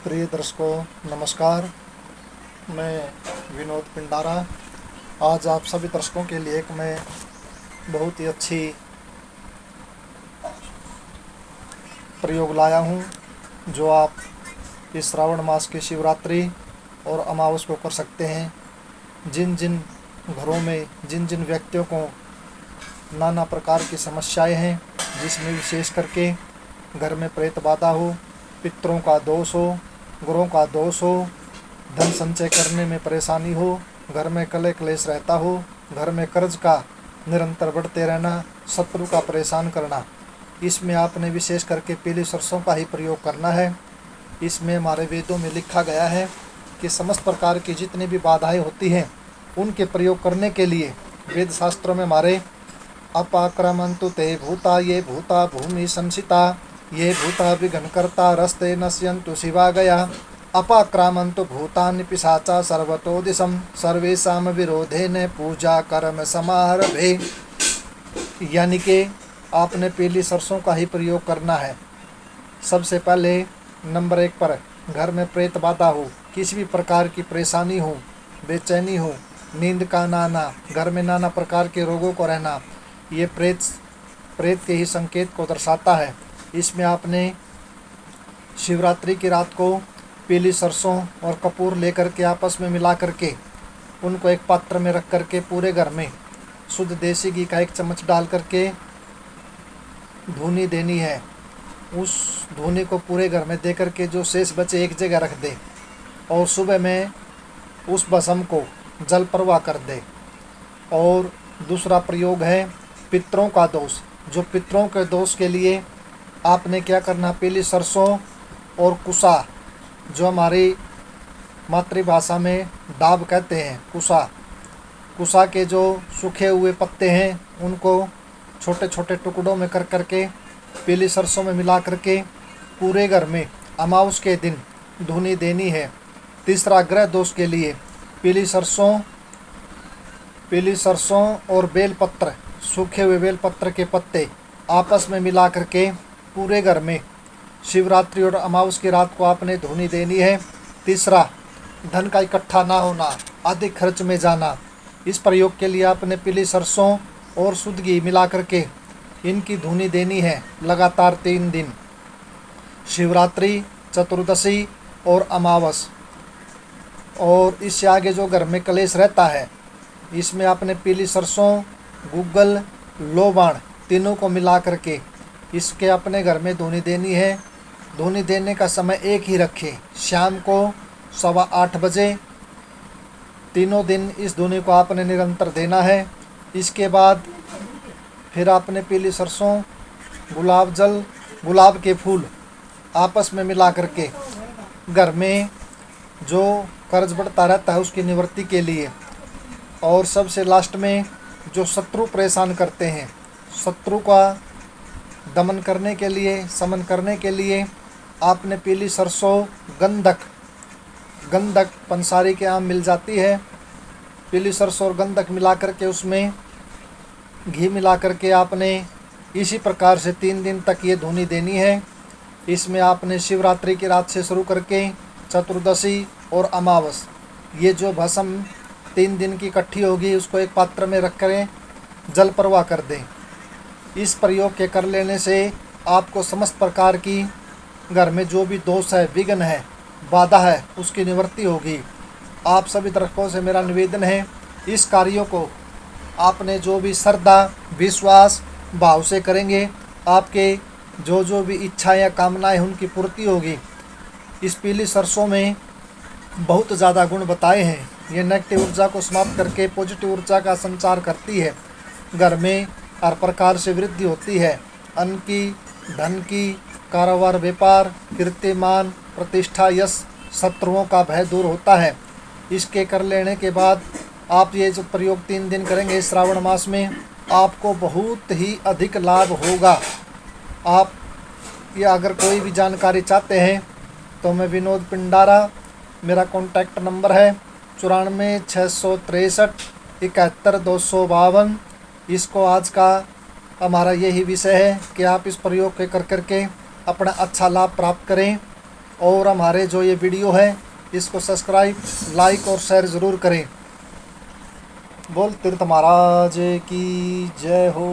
प्रिय दर्शकों नमस्कार। मैं विनोद पिंडारा आज आप सभी दर्शकों के लिए एक मैं बहुत ही अच्छी प्रयोग लाया हूँ, जो आप इस श्रावण मास की शिवरात्रि और अमावस को कर सकते हैं। जिन जिन घरों में जिन जिन व्यक्तियों को नाना प्रकार की समस्याएं हैं, जिसमें विशेष करके घर में प्रेत बाधा हो, पितरों का दोष हो, गुरुओं का दोष हो, धन संचय करने में परेशानी हो, घर में कलह क्लेश रहता हो, घर में कर्ज का निरंतर बढ़ते रहना, शत्रु का परेशान करना, इसमें आपने विशेष करके पीली सरसों का ही प्रयोग करना है। इसमें हमारे वेदों में लिखा गया है कि समस्त प्रकार की जितनी भी बाधाएं होती हैं, उनके प्रयोग करने के लिए वेद शास्त्रों में हमारे अपाक्रमंतु ते भूता ये भूता भूमि संसिता ये भूता विघ्नकर्ता रस्ते नश्यन्तु शिवा गया अपाक्रामन्तु भूतानि पिशाचा सर्वतो दिशम सर्वेषां विरोधेन पूजा कर्म समारभे। यानी कि आपने पीली सरसों का ही प्रयोग करना है। सबसे पहले नंबर 1 पर घर में प्रेत बाधा हो, किसी भी प्रकार की परेशानी हो, बेचैनी हो, नींद का ना आना, घर में नाना प्रकार के रोगों को रहना, ये प्रेत के ही संकेत को दर्शाता है। इसमें आपने शिवरात्रि की रात को पीली सरसों और कपूर लेकर के आपस में मिला करके उनको एक पात्र में रख करके पूरे घर में शुद्ध देसी घी का 1 चम्मच डाल करके धूनी देनी है। उस धूनी को पूरे घर में दे करके जो शेष बचे एक जगह रख दे और सुबह में उस भस्म को जल प्रवाह कर दे। और दूसरा प्रयोग है पितरों का दोष। जो पितरों के दोष के लिए आपने क्या करना, पीली सरसों और कुसा, जो हमारी मातृभाषा में डाब कहते हैं, कुसा के जो सूखे हुए पत्ते हैं उनको छोटे छोटे टुकड़ों में कर करके पीली सरसों में मिला करके पूरे घर में अमावस के दिन धुनी देनी है। तीसरा ग्रह दोष के लिए पीली सरसों और बेलपत्र, सूखे हुए बेलपत्र के पत्ते आपस में मिला करके पूरे घर में शिवरात्रि और अमावस की रात को आपने धुनी देनी है। तीसरा धन का इकट्ठा ना होना, अधिक खर्च में जाना, इस प्रयोग के लिए आपने पीली सरसों और शुद्ध घी मिला करके इनकी धुनी देनी है लगातार 3 दिन, शिवरात्रि, चतुर्दशी और अमावस। और इससे आगे जो घर में कलेश रहता है, इसमें आपने पीली सरसों, गुग्गल, लोबान तीनों को मिला करके इसके अपने घर में धुनी देनी है। धुनी देने का समय एक ही रखें, शाम को 8:15 बजे। तीनों दिन इस धुनी को आपने निरंतर देना है। इसके बाद फिर आपने पीली सरसों, गुलाब जल, गुलाब के फूल आपस में मिला करके घर में जो कर्ज बढ़ता रहता है उसकी निवृत्ति के लिए, और सबसे लास्ट में जो शत्रु परेशान करते हैं, शत्रु का दमन करने के लिए, समन करने के लिए आपने पीली सरसों, गंधक पंसारी के आम मिल जाती है, पीली सरसों और गंधक मिला करके उसमें घी मिला करके आपने इसी प्रकार से 3 दिन तक ये धुनी देनी है। इसमें आपने शिवरात्रि की रात से शुरू करके चतुर्दशी और अमावस, ये जो भस्म 3 दिन की इकट्ठी होगी उसको एक पात्र में रख कर जल प्रवाह कर दें। इस प्रयोग के कर लेने से आपको समस्त प्रकार की घर में जो भी दोष है, विघ्न है, बाधा है, उसकी निवृत्ति होगी। आप सभी दर्शकों से मेरा निवेदन है, इस कार्यों को आपने जो भी श्रद्धा, विश्वास, भाव से करेंगे, आपके जो भी इच्छाएं या कामनाएं उनकी पूर्ति होगी। इस पीली सरसों में बहुत ज़्यादा गुण बताए हैं। ये नेगेटिव ऊर्जा को समाप्त करके पॉजिटिव ऊर्जा का संचार करती है। घर में हर प्रकार से वृद्धि होती है, अन्न की, धन की, कारोबार, व्यापार, कीर्तिमान, प्रतिष्ठा, यश, शत्रुओं का भय दूर होता है। इसके कर लेने के बाद आप ये जो प्रयोग 3 दिन करेंगे श्रावण मास में, आपको बहुत ही अधिक लाभ होगा। आप ये अगर कोई भी जानकारी चाहते हैं तो मैं विनोद पिंडारा, मेरा कॉन्टैक्ट नंबर है 94 663 71 252। इसको आज का हमारा यही विषय है कि आप इस प्रयोग के कर करके अपना अच्छा लाभ प्राप्त करें। और हमारे जो ये वीडियो है इसको सब्सक्राइब, लाइक और शेयर ज़रूर करें। बोल तीर्थ महाराज की जय हो।